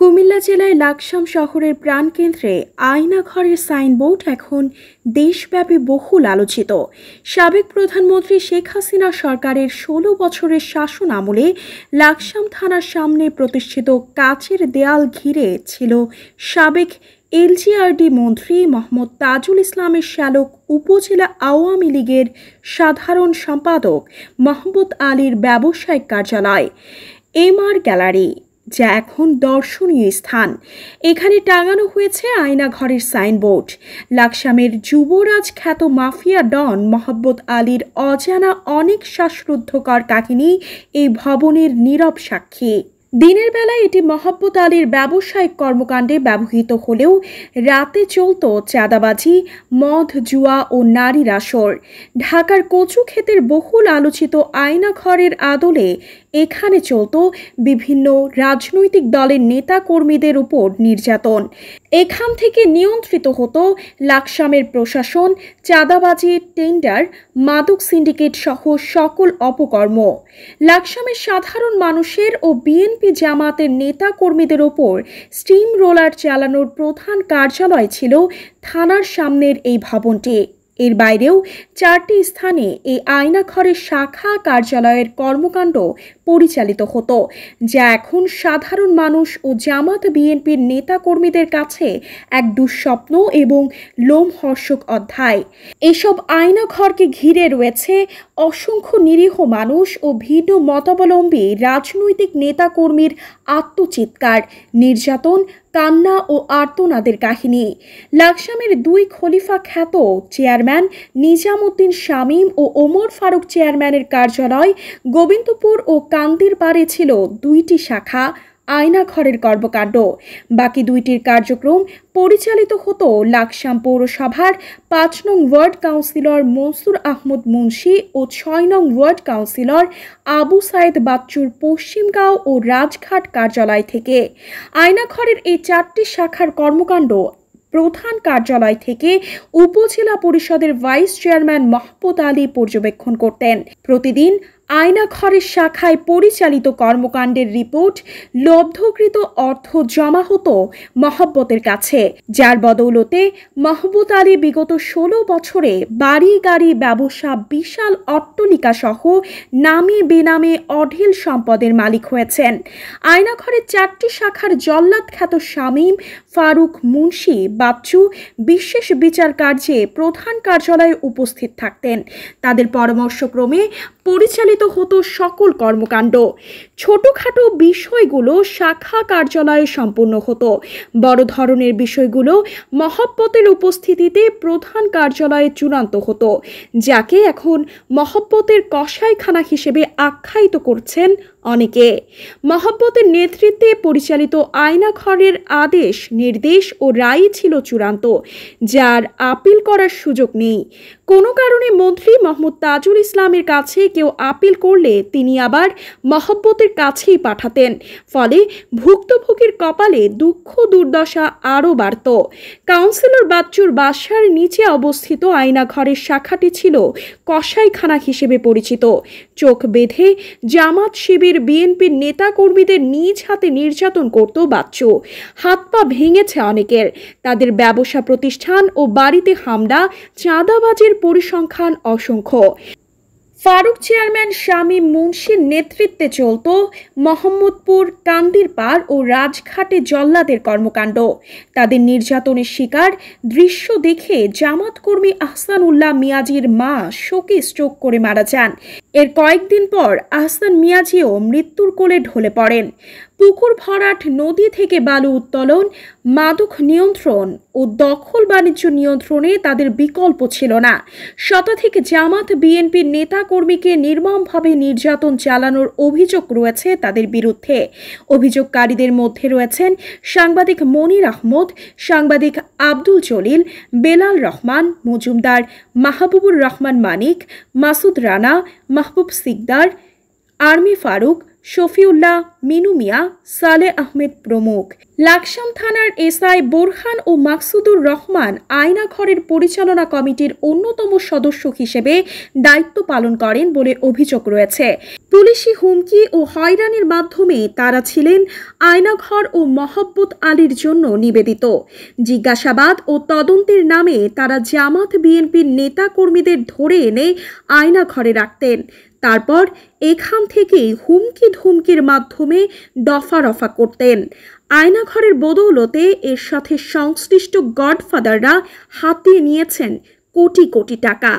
কুমিল্লা জেলায় লাকসাম শহরের প্রাণকেন্দ্রে আয়নাঘরের সাইনবোর্ড এখন দেশব্যাপী বহুল আলোচিত। সাবেক প্রধানমন্ত্রী শেখ হাসিনা সরকারের ১৬ বছরের শাসন আমলে লাকসাম থানার সামনে প্রতিষ্ঠিত কাচের দেয়াল ঘিরে ছিল সাবেক এলজিআরডি মন্ত্রী মোহাম্মদ তাজুল ইসলামের শ্যালক উপজেলা আওয়ামী লীগের সাধারণ সম্পাদক মাহমুদ আলীর ব্যবসায়িক কার্যালয় এমআর গ্যালারি, যা এখন দর্শনীয় স্থান। এখানে টাঙানো হয়েছে আয়নাঘরের সাইনবোর্ড। লাকসামের যুবরাজ খ্যাত মাফিয়া ডন মোহাম্মদ আলীর অজানা অনেক শ্বাসরুদ্ধকর কাহিনী এই ভবনের নীরব সাক্ষী। দিনের বেলায় এটি মোহাম্মদ আলীর ব্যবসায়িক কর্মকাণ্ডে ব্যবহৃত হলেও রাতে চলত চাঁদাবাজি, মদ, জুয়া ও নারীর আসর। ঢাকার কচু ক্ষেতের বহুল আলোচিত আয়নাঘরের আদলে এখানে চলত বিভিন্ন রাজনৈতিক দলের নেতা কর্মীদের উপর নির্যাতন। এখান থেকে নিয়ন্ত্রিত হতো লাকসামের প্রশাসন, চাঁদাবাজি, টেন্ডার, মাদক সিন্ডিকেট সহ সকল অপকর্ম। লাকসামের সাধারণ মানুষের ও বিএনপি জামাতের নেতা কর্মীদের ওপর স্টিম রোলার চালানোর প্রধান কার্যালয় ছিল থানার সামনের এই ভবনটি। এর বাইরেও 4টি স্থানে এই আয়নাঘরের শাখা কার্যালয়ের কর্মকাণ্ড পরিচালিত হতো, যা এখন সাধারণ মানুষ ও জামাত বিএনপির নেতা কর্মীদের কাছে এক দুঃস্বপ্ন এবং লোমহর্ষক অধ্যায়। এসব আয়নাঘরকে ঘিরে রয়েছে অসংখ্য নিরীহ মানুষ ও ভিন্ন মতাবলম্বী রাজনৈতিক নেতাকর্মীর আত্মচিৎকার, নির্যাতন, কান্না ও আর্তনাদের কাহিনী। লাকসামের 2 খলিফা খ্যাত চেয়ারম্যান নিজামুদ্দিন শামীম ও ওমর ফারুক চেয়ারম্যানের কার্যালয় গোবিন্দপুর ও কান্দিরপাড়ে ছিল 2টি শাখা আয়নাঘরের কর্মকাণ্ড। বাকি 2টির কার্যক্রম পরিচালিত হতো লাকসাম পৌরসভার 5 নং ওয়ার্ড কাউন্সিলর মনসুর আহমদ মুন্সি ও 6 নং ওয়ার্ড কাউন্সিলর আবু সাইদ বাচ্চুর পশ্চিমগাঁও ও রাজঘাট কার্যালয় থেকে। আয়নাঘরের এই 4টি শাখার কর্মকাণ্ড প্রধান কার্যালয় থেকে উপজেলা পরিষদের ভাইস চেয়ারম্যান মাহমুদ আলী পর্যবেক্ষণ করতেন। প্রতিদিন আয়নাঘরের শাখায় পরিচালিত কর্মকাণ্ডের রিপোর্ট, লব্ধকৃত অর্থ জমা হতো মহব্বতের কাছে, যার বদৌলতে মাহমুদ আলী বিগত 16 বছরে বাড়ি গাড়ি, ব্যবসা, বিশাল অট্টালিকা সহ নামে বেনামে অঢেল সম্পদের মালিক হয়েছেন। আয়নাঘরের 4টি শাখার জল্লাদ খ্যাত শামীম, ফারুক, মুন্সি, বাচ্চু বিশেষ বিচার কার্যে প্রধান কার্যালয়ে উপস্থিত থাকতেন। তাদের পরামর্শক্রমে পরিচালিত হতো সকল কর্মকাণ্ড। ছোটখাটো বিষয়গুলো শাখা কার্যালয়ে সম্পন্ন হতো। বড় ধরনের বিষয়গুলো মহব্বতের উপস্থিতিতে প্রধান কার্যালয়ে চূড়ান্ত হতো, যাকে এখন মহব্বতের কসাইখানা হিসেবে আখ্যায়িত করছেন অনেকে। মহব্বতের নেতৃত্বে পরিচালিত আয়নাঘরের আদেশ, নির্দেশ ও রায় ছিল চূড়ান্ত, যার আপিল করার সুযোগ নেই। কোনো কারণে মন্ত্রী মোহাম্মদ তাজুল ইসলামের কাছে কেউ আপিল করলে তিনি আবার মহব্বতের কাছেই পাঠাতেন। ফলে ভুক্তভোগীর কপালে দুঃখ দুর্দশা আরও বাড়ত। কাউন্সিলর বাচ্চুর বাসার নিচে অবস্থিত আয়নাঘরের শাখাটি ছিল কসাইখানা হিসেবে পরিচিত। চোখ বেঁধে জামাত, শিবির, বিএনপির নেতা কর্মীদের নিজ হাতে নির্যাতন করত বাচ্চু। হাত পা ভেঙেছে অনেকের। তাদের ব্যবসা প্রতিষ্ঠান ও বাড়িতে হামলা, চাঁদাবাজির পরিসংখ্যান অসংখ্য। ফারুক চেয়ারম্যান শামীম মুন্সির নেতৃত্বে চলত মোহাম্মদপুর, কান্দিরপাড় ও রাজঘাটে জল্লাদের কর্মকাণ্ড। তাদের নির্যাতনের শিকার দৃশ্য দেখে জামাত কর্মী আহসান উল্লাহ মিয়াজির মা শোকে স্ট্রোক করে মারা যান। এর কয়েকদিন পর আহসান মিয়াজিও মৃত্যুর কোলে ঢলে পড়েন। পুকুর ভরাট, নদী থেকে বালু উত্তোলন, মাদক নিয়ন্ত্রণ ও দখল বাণিজ্য নিয়ন্ত্রণে তাদের বিকল্প ছিল না। শতাধিক জামাত বিএনপির নেতা কর্মীকে নির্মমভাবে নির্যাতন চালানোর অভিযোগ রয়েছে তাদের বিরুদ্ধে। অভিযোগকারীদের মধ্যে রয়েছেন সাংবাদিক মনির আহমদ, সাংবাদিক আব্দুল জলিল, বেলাল রহমান মজুমদার, মাহবুবুর রহমান মানিক, মাসুদ রানা, মাহবুব সিকদার, আর্মি ফারুক, শফিউল্লাহ, মিনু মিয়া, সালেহ আহমেদ প্রমুখ। লাকসাম থানার এসআই বোরহান ও মাকসুদুর রহমান আয়নাঘরের পরিচালনা কমিটির অন্যতম সদস্য হিসেবে দায়িত্ব পালন করেন বলে অভিযোগ রয়েছে। পুলিশি হুমকি ও হয়রানির মাধ্যমে তারা ছিলেন আয়নাঘর ও মহব্বত আলীর জন্য নিবেদিত। জিজ্ঞাসাবাদ ও তদন্তের নামে তারা জামাত বিএনপির নেতা কর্মীদের ধরে এনে আয়নাঘরে রাখতেন। তারপর এখান থেকেই হুমকি ধুমকির মাধ্যমে দফা রফা করতেন। আয়নাঘরের বদৌলতে এর সাথে সংশ্লিষ্ট গডফাদাররা হাতিয়ে নিয়েছেন কোটি কোটি টাকা।